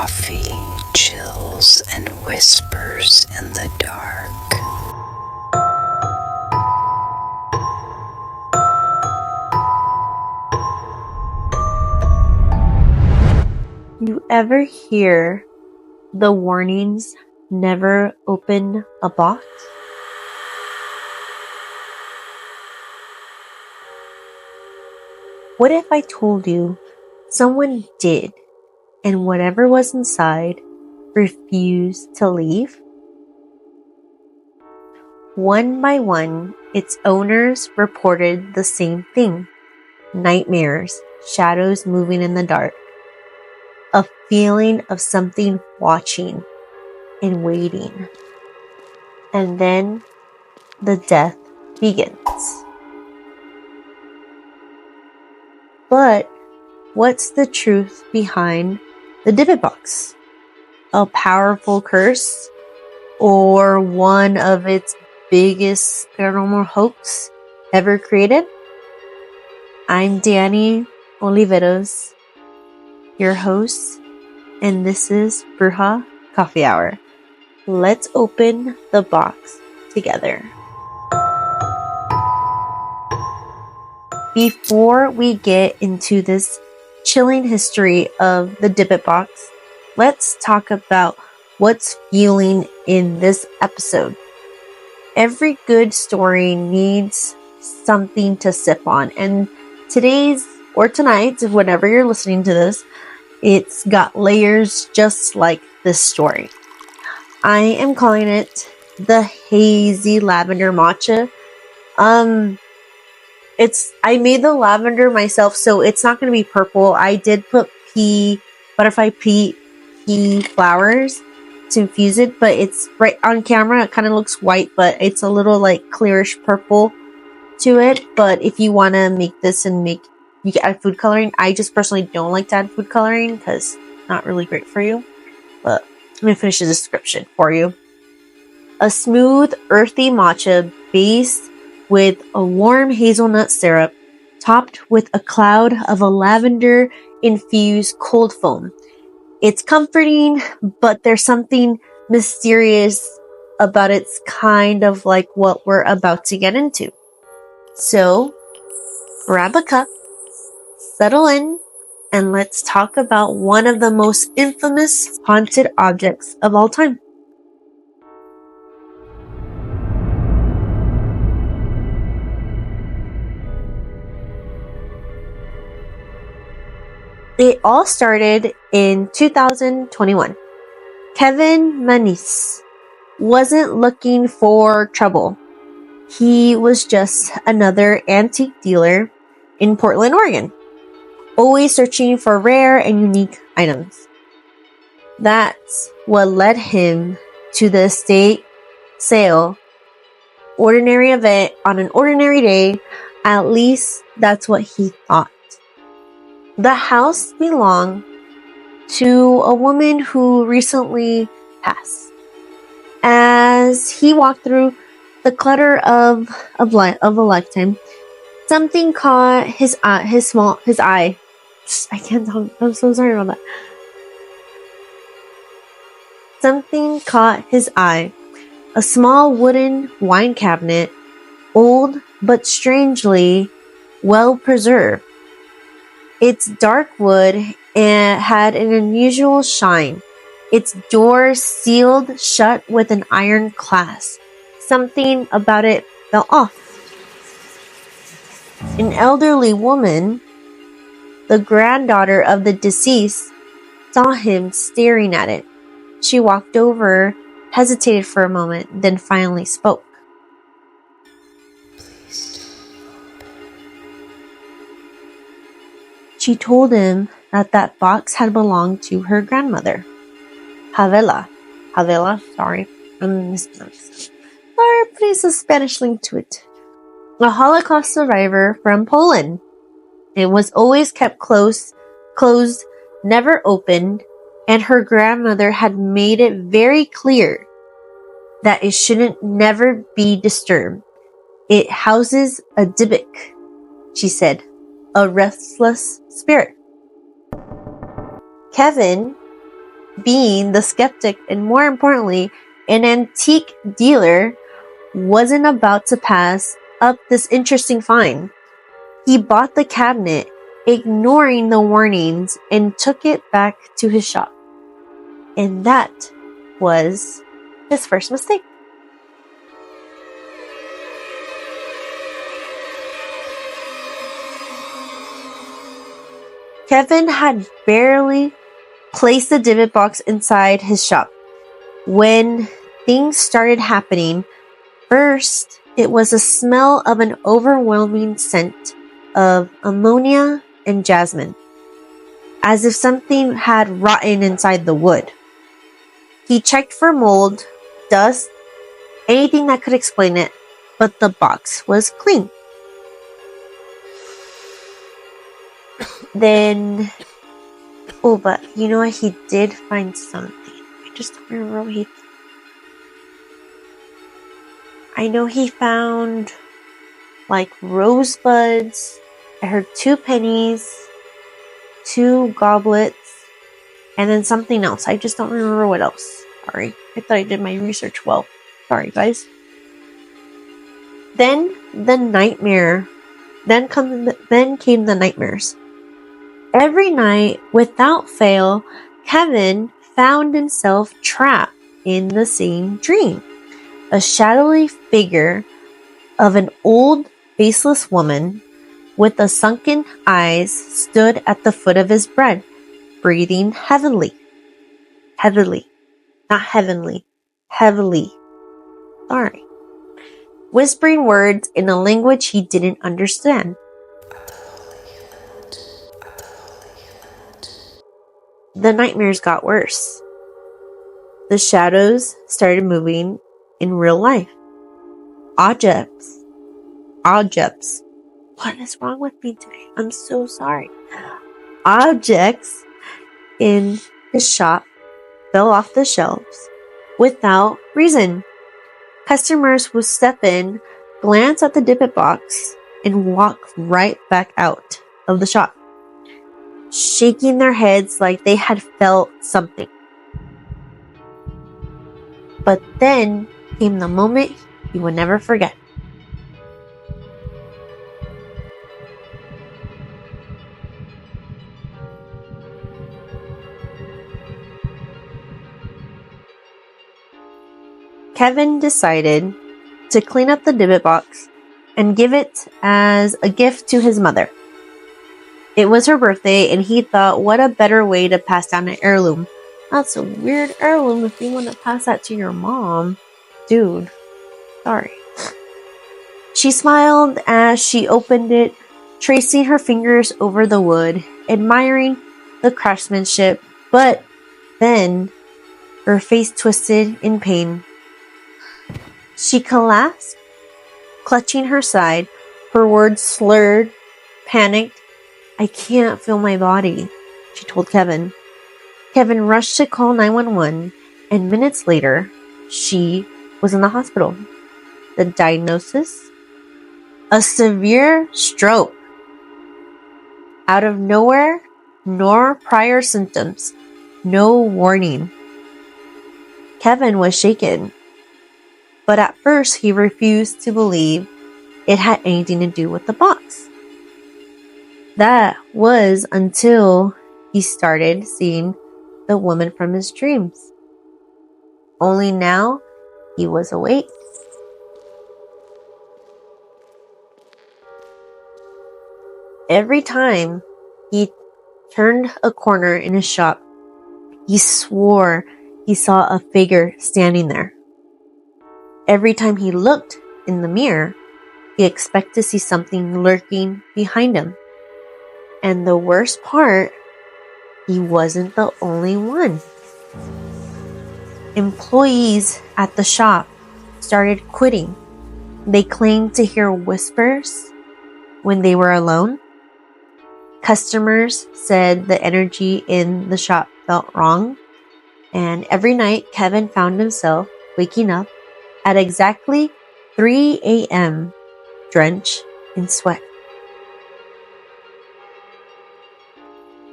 coffee, chills, and whispers in the dark. You ever hear the warnings, never open a box? What if I told you someone did, and whatever was inside refused to leave? One by one, its owners reported the same thing. Nightmares, shadows moving in the dark, a feeling of something watching and waiting. And then the death begins. But what's the truth behind the Dybbuk Box? A powerful curse? Or one of its biggest paranormal hoax ever created? I'm Dannie Oliveros, your host, and this is Brewja Coffee Hour. Let's open the box together. Before we get into this chilling history of the Dybbuk Box, let's talk about what's fueling in this episode. Every good story needs something to sip on, and today's or tonight's, whenever you're listening to this, it's got layers just like this story. I am calling it the hazy lavender matcha. I made the lavender myself, so it's not going to be purple. I did put butterfly pea flowers to infuse it, but it's right on camera. It kind of looks white, but it's a little like clearish purple to it. But if you want to make this and you can add food coloring. I just personally don't like to add food coloring because it's not really great for you. But I'm going to finish the description for you. A smooth, earthy matcha base with a warm hazelnut syrup, topped with a cloud of a lavender-infused cold foam. It's comforting, but there's something mysterious about it's kind of like what we're about to get into. So, grab a cup, settle in, and let's talk about one of the most infamous haunted objects of all time. It all started in 2021. Kevin Manis wasn't looking for trouble. He was just another antique dealer in Portland, Oregon, always searching for rare and unique items. That's what led him to the estate sale. Ordinary event on an ordinary day, at least that's what he thought. The house belonged to a woman who recently passed. As he walked through the clutter of a lifetime, something caught his eye. I can't talk. I'm so sorry about that. Something caught his eye. A small wooden wine cabinet, old but strangely well preserved. Its dark wood and had an unusual shine. Its door sealed shut with an iron clasp. Something about it felt off. An elderly woman, the granddaughter of the deceased, saw him staring at it. She walked over, hesitated for a moment, then finally spoke. She told him that box had belonged to her grandmother, Havela, sorry, I'm mispronounced. Or please a Spanish link to it. A Holocaust survivor from Poland. It was always kept closed, never opened, and her grandmother had made it very clear that it shouldn't never be disturbed. It houses a Dybbuk, she said, a restless spirit. Kevin being the skeptic and, more importantly, an antique dealer, wasn't about to pass up this interesting find. He bought the cabinet, ignoring the warnings, and took it back to his shop. And that was his first mistake. Kevin had barely placed the Dybbuk box inside his shop when things started happening. First, it was a smell of an overwhelming scent of ammonia and jasmine, as if something had rotten inside the wood. He checked for mold, dust, anything that could explain it, but the box was clean. Then, but you know what? He did find something. I just don't remember what I know he found like rosebuds. I heard 2 pennies, 2 goblets, and then something else. I just don't remember what else. Sorry. I thought I did my research well. Sorry, guys. Then the nightmare. Then came the nightmares. Every night, without fail, Kevin found himself trapped in the same dream. A shadowy figure of an old, faceless woman with the sunken eyes stood at the foot of his bed, breathing heavily. Heavily. Not heavenly. Heavily. Sorry. Whispering words in a language he didn't understand. The nightmares got worse. The shadows started moving in real life. Objects. What is wrong with me today? I'm so sorry. Objects in his shop fell off the shelves without reason. Customers would step in, glance at the Dybbuk box, and walk right back out of the shop, shaking their heads like they had felt something. But then came the moment he would never forget. Kevin decided to clean up the Dybbuk box and give it as a gift to his mother. It was her birthday, and he thought, what a better way to pass down an heirloom. That's a weird heirloom if you want to pass that to your mom. Dude, sorry. She smiled as she opened it, tracing her fingers over the wood, admiring the craftsmanship, but then her face twisted in pain. She collapsed, clutching her side, her words slurred, panicked. I can't feel my body, she told Kevin. Kevin rushed to call 911, and minutes later, she was in the hospital. The diagnosis? A severe stroke. Out of nowhere, nor prior symptoms, no warning. Kevin was shaken, but at first he refused to believe it had anything to do with the box. That was until he started seeing the woman from his dreams. Only now he was awake. Every time he turned a corner in his shop, he swore he saw a figure standing there. Every time he looked in the mirror, he expected to see something lurking behind him. And the worst part, he wasn't the only one. Employees at the shop started quitting. They claimed to hear whispers when they were alone. Customers said the energy in the shop felt wrong. And every night, Kevin found himself waking up at exactly 3 a.m., drenched in sweat.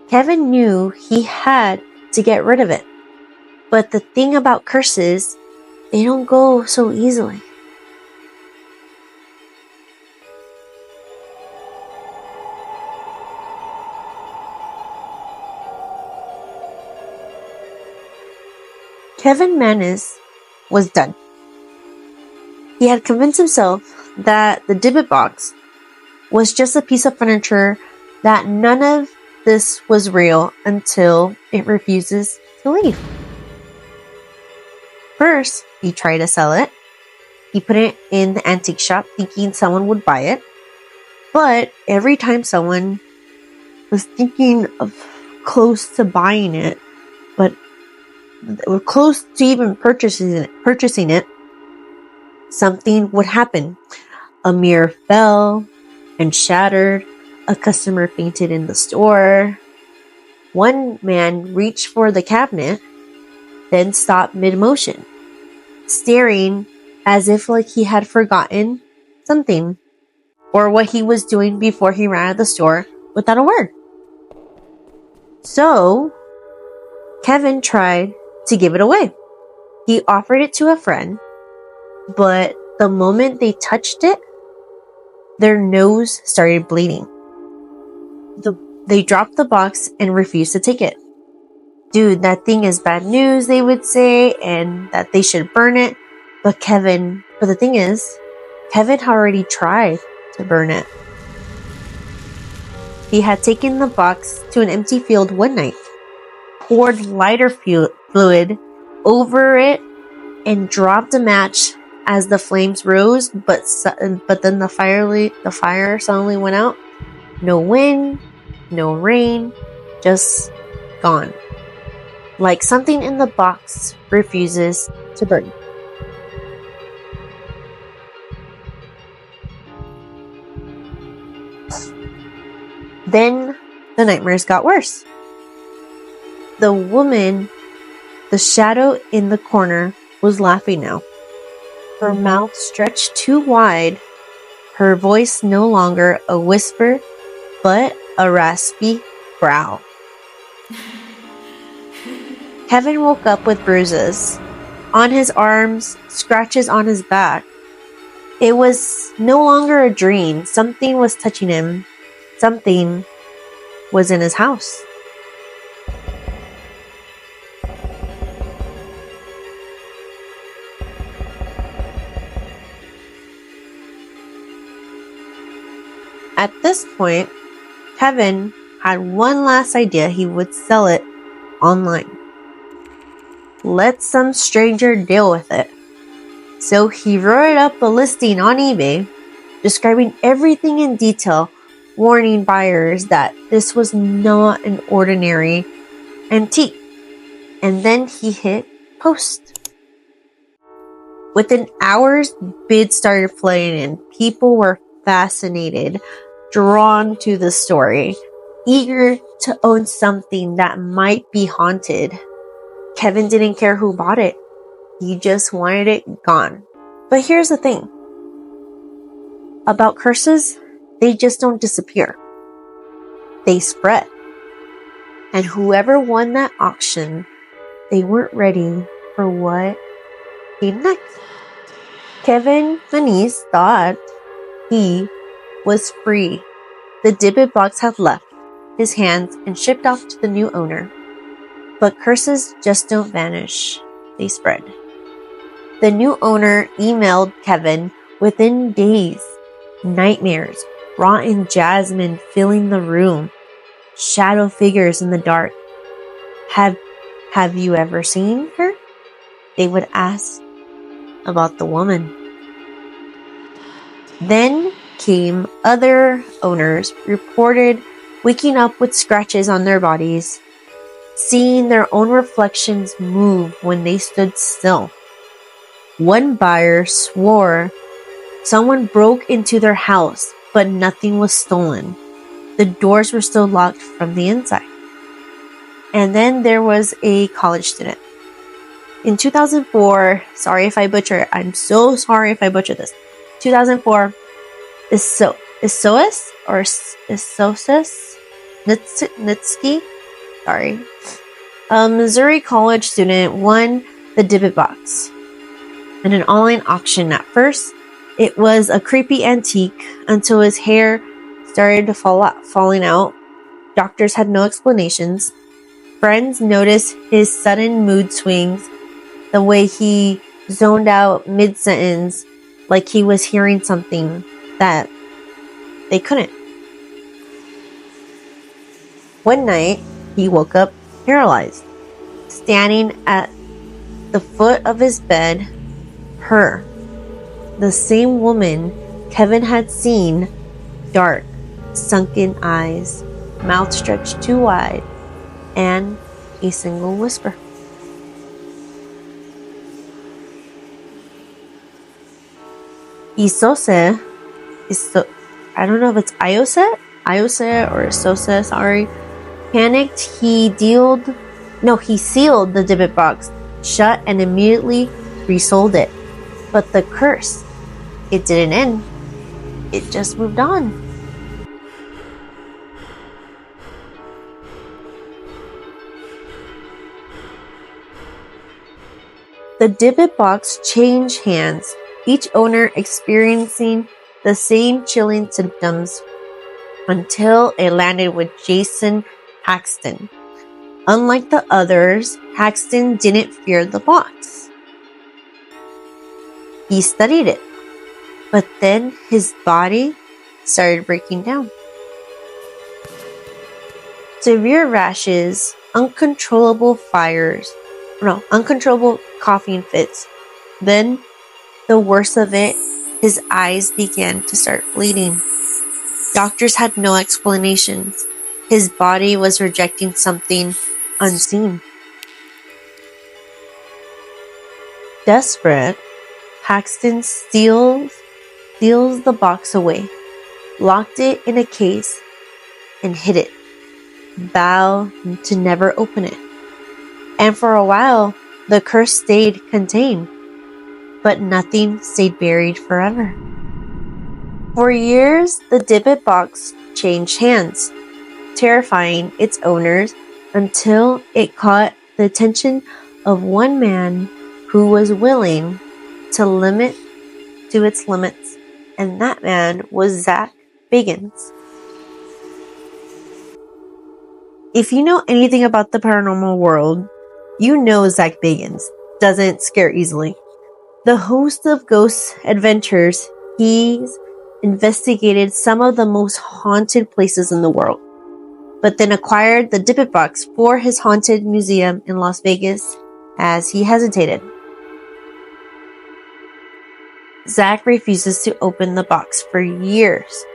Kevin knew he had to get rid of it. But the thing about curses, they don't go so easily. Kevin Manus was done. He had convinced himself that the Dybbuk Box was just a piece of furniture, that none of this was real until it refuses to leave. First, he tried to sell it. He put it in the antique shop thinking someone would buy it. But every time someone was thinking of close to buying it, but were close to even purchasing it, something would happen. A mirror fell and shattered. A customer fainted in the store. One man reached for the cabinet, then stopped mid-motion, staring as if like he had forgotten something or what he was doing before he ran out of the store without a word. So, Kevin tried to give it away. He offered it to a friend, but the moment they touched it, their nose started bleeding. They dropped the box and refused to take it. Dude, that thing is bad news, they would say, and that they should burn it. But the thing is, Kevin had already tried to burn it. He had taken the box to an empty field one night, poured lighter fluid over it, and dropped a match as the flames rose, but then the fire suddenly went out. No wind, no rain, just gone. Like something in the box refuses to burn. Then the nightmares got worse. The woman, the shadow in the corner, was laughing now. Her mouth stretched too wide, her voice no longer a whisper, but a raspy growl. Kevin woke up with bruises on his arms, scratches on his back. It was no longer a dream. Something was touching him. Something was in his house. At this point, Kevin had one last idea. He would sell it online. Let some stranger deal with it. So he wrote up a listing on eBay, describing everything in detail, warning buyers that this was not an ordinary antique. And then he hit post. Within hours, bids started flooding in. People were fascinated, drawn to the story, eager to own something that might be haunted. Kevin didn't care who bought it. He just wanted it gone. But here's the thing about curses, they just don't disappear. They spread. And whoever won that auction, they weren't ready for what came next. Kevin Manise thought he was free. The Dybbuk Box had left his hands and shipped off to the new owner. But curses just don't vanish. They spread. The new owner emailed Kevin within days. Nightmares, rotten jasmine filling the room, shadow figures in the dark. Have you ever seen her? They would ask about the woman. Then came other owners, reported waking up with scratches on their bodies, seeing their own reflections move when they stood still. One buyer swore someone broke into their house, but nothing was stolen. The doors were still locked from the inside. And then there was a college student. In 2004, sorry if I butcher it, I'm so sorry if I butcher this. 2004, Isoas or Isosis Nitsky, sorry, A Missouri college student won the Dybbuk Box in an online auction. At first, it was a creepy antique until his hair started to falling out. Doctors had no explanations. Friends noticed his sudden mood swings, the way he zoned out mid-sentence, like he was hearing something that they couldn't. One night, he woke up paralyzed, standing at the foot of his bed. Her, the same woman Kevin had seen, dark, sunken eyes, mouth stretched too wide, and a single whisper. Isose, I don't know if it's Iose or Isose, sorry. Panicked, he sealed the Dybbuk box shut and immediately resold it. But the curse, it didn't end. It just moved on. The Dybbuk box changed hands, each owner experiencing the same chilling symptoms until it landed with Jason Haxton. Unlike the others, Haxton didn't fear the box. He studied it, but then his body started breaking down. Severe rashes, uncontrollable coughing fits. Then, the worst of it, his eyes began to start bleeding. Doctors had no explanations. His body was rejecting something unseen. Desperate, Paxton steals the box away, locked it in a case, and hid it, vowed to never open it. And for a while, the curse stayed contained, but nothing stayed buried forever. For years, the Dybbuk box changed hands, terrifying its owners until it caught the attention of one man who was willing to limit to its limits, and that man was Zach Bagans. If you know anything about the paranormal world, you know Zach Bagans doesn't scare easily. The host of Ghost Adventures, he's investigated some of the most haunted places in the world, but then acquired the Dybbuk box for his haunted museum in Las Vegas as he hesitated. Zach refuses to open the box for years.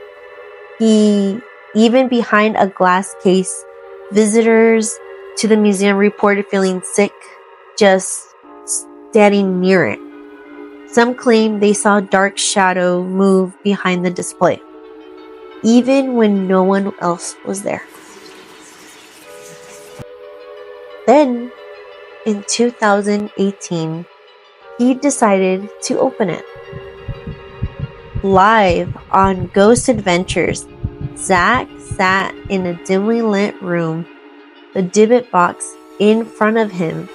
Even behind a glass case, visitors to the museum reported feeling sick just standing near it. Some claim they saw a dark shadow move behind the display, even when no one else was there. Then, in 2018, he decided to open it. Live on Ghost Adventures, Zach sat in a dimly lit room, the Dybbuk box in front of him.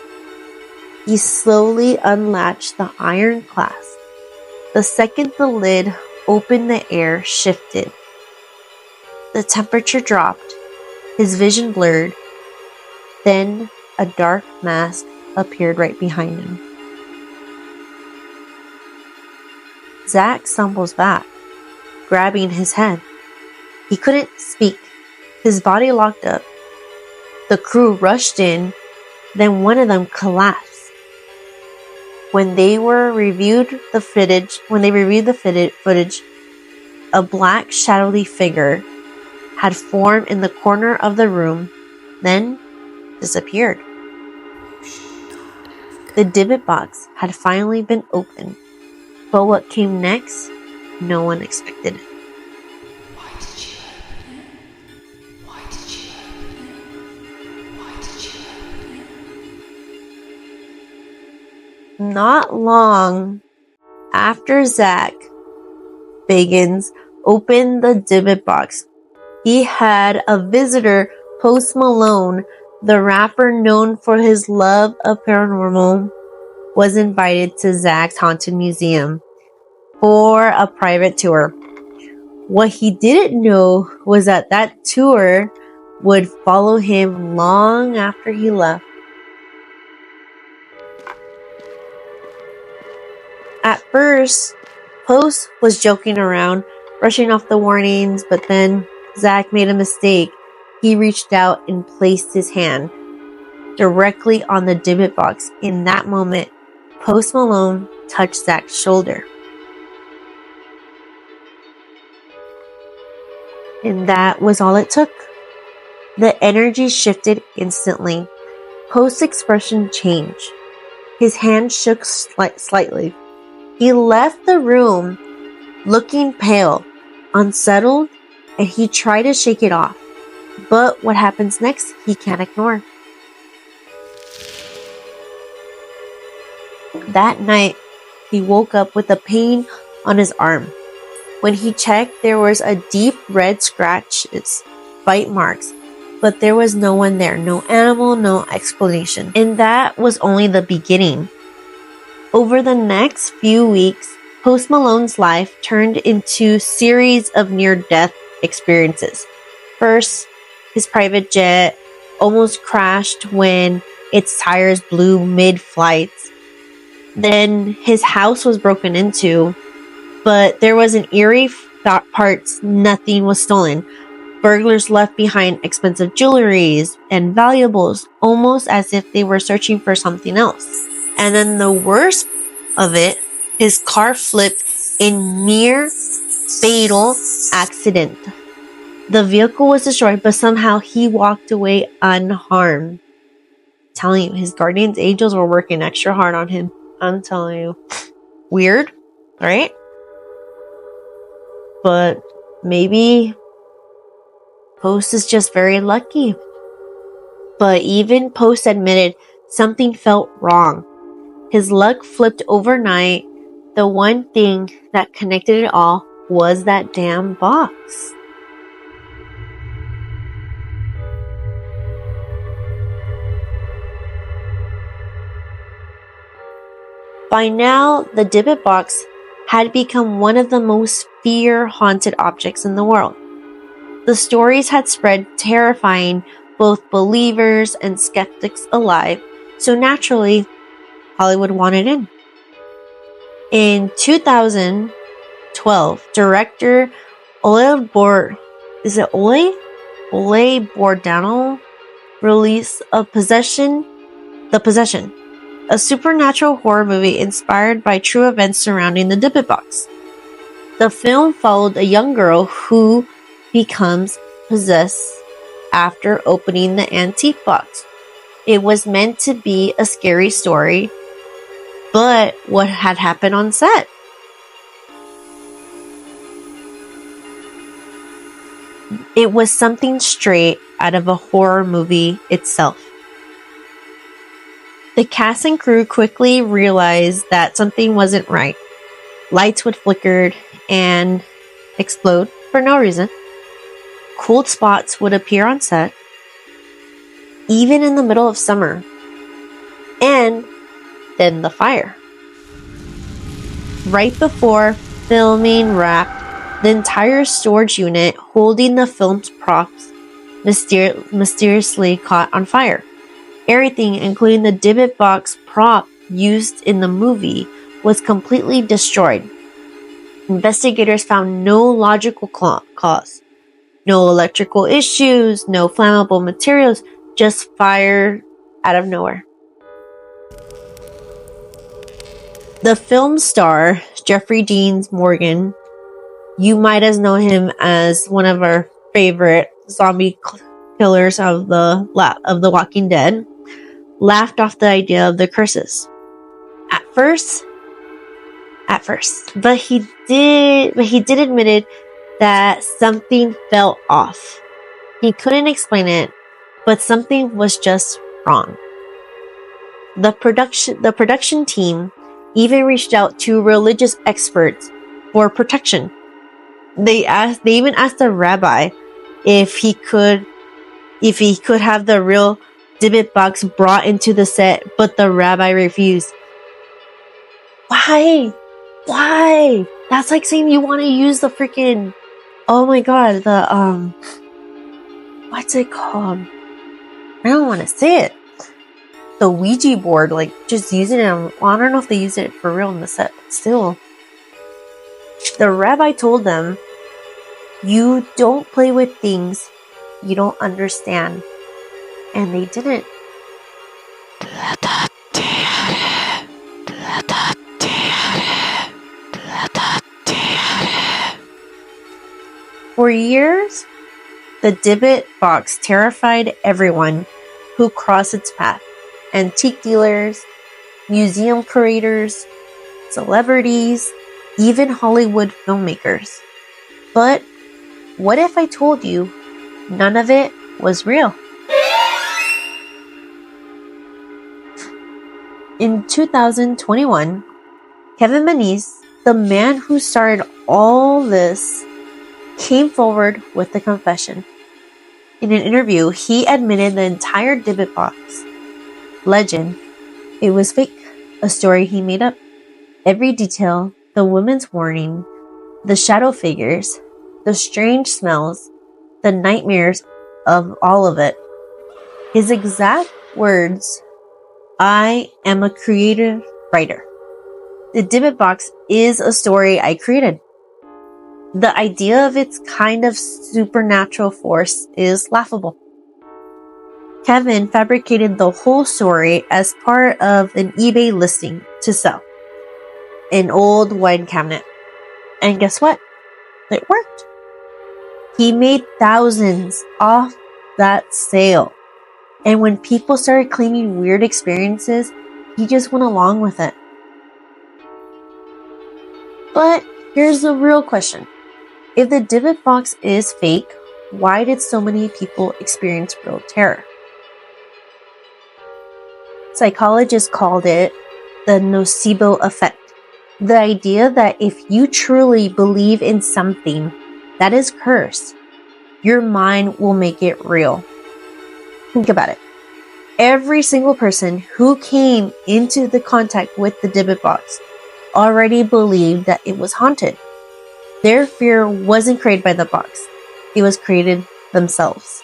He slowly unlatched the iron clasp. The second the lid opened, the air shifted. The temperature dropped, his vision blurred. Then a dark mask appeared right behind him. Zach stumbles back, grabbing his head. He couldn't speak. His body locked up. The crew rushed in, then one of them collapsed. When they reviewed the footage, a black shadowy figure had formed in the corner of the room, then disappeared. The Dybbuk box had finally been opened, but what came next, no one expected. Why did you open it? Why did you open it? Why did you open it? Not long after Zach Bagans opened the Dybbuk box, he had a visitor, Post Malone, the rapper known for his love of paranormal, was invited to Zach's haunted museum for a private tour. What he didn't know was that tour would follow him long after he left. At first, Post was joking around, brushing off the warnings, but then Zach made a mistake. He reached out and placed his hand directly on the Dybbuk box. In that moment, Post Malone touched Zach's shoulder. And that was all it took. The energy shifted instantly. Post's expression changed. His hand shook slightly. He left the room looking pale, unsettled, and he tried to shake it off. But what happens next, he can't ignore. That night, he woke up with a pain on his arm. When he checked, there was a deep red scratches, bite marks, but there was no one there, no animal, no explanation. And that was only the beginning. Over the next few weeks, Post Malone's life turned into a series of near-death experiences. First, his private jet almost crashed when its tires blew mid-flight. Then his house was broken into, but there was an eerie parts. Nothing was stolen. Burglars left behind expensive jewelries and valuables, almost as if they were searching for something else. And then the worst of it, his car flipped in near fatal accident. The vehicle was destroyed, but somehow he walked away unharmed. I'm telling you, his guardian's angels were working extra hard on him. I'm telling you. Weird, right? But maybe Post is just very lucky. But even Post admitted something felt wrong. His luck flipped overnight. The one thing that connected it all was that damn box. By now, the Dybbuk Box had become one of the most fear-haunted objects in the world. The stories had spread, terrifying both believers and skeptics alike, so naturally, Hollywood wanted in. In 2012, director Ole Bordano released The Possession, a supernatural horror movie inspired by true events surrounding the Dybbuk Box. The film followed a young girl who becomes possessed after opening the antique box. It was meant to be a scary story, but what had happened on set? It was something straight out of a horror movie itself. The cast and crew quickly realized that something wasn't right. Lights would flicker and explode for no reason. Cold spots would appear on set, even in the middle of summer. And then the fire. Right before filming wrapped, the entire storage unit holding the film's props mysteriously caught on fire. Everything, including the Dybbuk Box prop used in the movie, was completely destroyed. Investigators found no logical cause. No electrical issues, no flammable materials, just fire out of nowhere. The film star, Jeffrey Dean Morgan, you might have known him as one of our favorite zombie killers of the Walking Dead, laughed off the idea of the curses. At first, but he did admit it that something felt off. He couldn't explain it, but something was just wrong. The production team even reached out to religious experts for protection. They even asked a rabbi if he could have the real Dybbuk Box brought into the set, but the rabbi refused. Why? Why? That's like saying you want to use the freaking, oh my god, the, what's it called? I don't want to say it. The Ouija board, like, just using it. Well, I don't know if they use it for real in the set, but still. The rabbi told them, you don't play with things you don't understand. And they didn't. For years, the Dybbuk Box terrified everyone who crossed its path. Antique dealers, museum curators, celebrities, even Hollywood filmmakers. But what if I told you none of it was real? In 2021, Kevin Menees, the man who started all this, came forward with a confession. In an interview, he admitted the entire Dybbuk Box legend, it was fake, a story he made up. Every detail, the woman's warning, the shadow figures, the strange smells, the nightmares of all of it. His exact words, I am a creative writer. The Dybbuk Box is a story I created. The idea of its kind of supernatural force is laughable. Kevin fabricated the whole story as part of an eBay listing to sell an old wine cabinet. And guess what? It worked. He made thousands off that sale. And when people started claiming weird experiences, he just went along with it. But here's the real question. If the Dybbuk Box is fake, why did so many people experience real terror? Psychologists called it the nocebo effect. The idea that if you truly believe in something that is cursed, your mind will make it real. Think about it. Every single person who came into the contact with the Dybbuk Box already believed that it was haunted. Their fear wasn't created by the box. It was created themselves.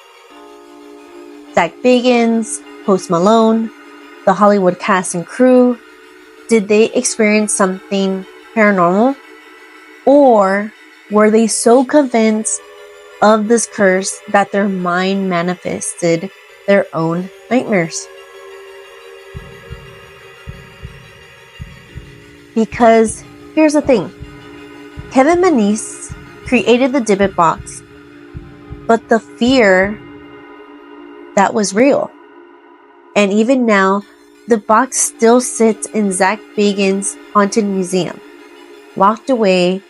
Zach Bagans, Post Malone, the Hollywood cast and crew, did they experience something paranormal? Or were they so convinced of this curse that their mind manifested their own nightmares? Because here's the thing. Kevin Menees created the Dybbuk Box, but the fear that was real. And even now, the box still sits in Zach Bagans' haunted museum, locked away,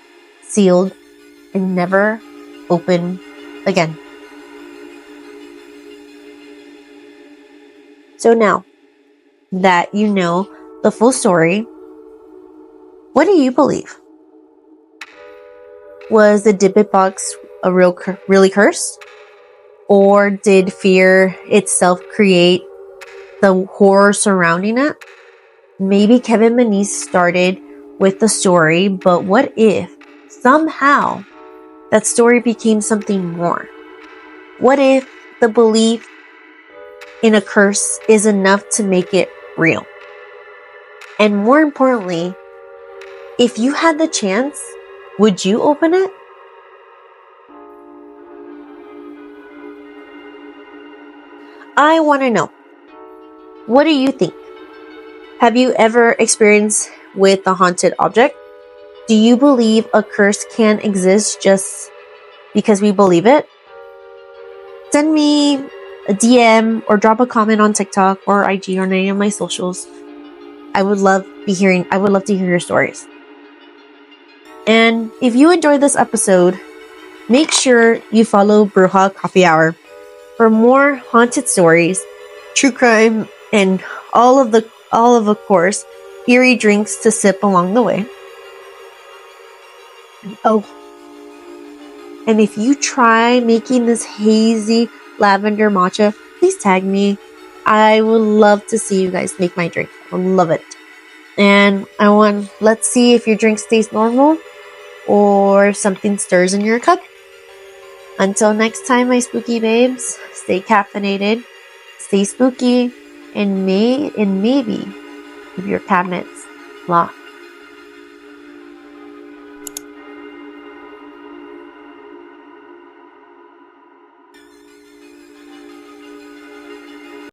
sealed, and never opened again. So now that you know the full story, what do you believe? Was the Dybbuk Box a really cursed? Or did fear itself create the horror surrounding it? Maybe Kevin Menees started with the story, but what if somehow that story became something more? What if the belief in a curse is enough to make it real? And more importantly, if you had the chance, would you open it? I want to know. What do you think? Have you ever experienced with a haunted object? Do you believe a curse can exist just because we believe it? Send me a DM or drop a comment on TikTok or IG or any of my socials. I would love to hear your stories. And if you enjoyed this episode, make sure you follow Brewja Coffee Hour for more haunted stories, true crime, and all of course, eerie drinks to sip along the way. Oh, and if you try making this hazy lavender matcha, please tag me. I would love to see you guys make my drink. I would love it. And let's see if your drink stays normal or something stirs in your cup. Until next time, my spooky babes, stay caffeinated, stay spooky, and maybe keep your cabinets locked.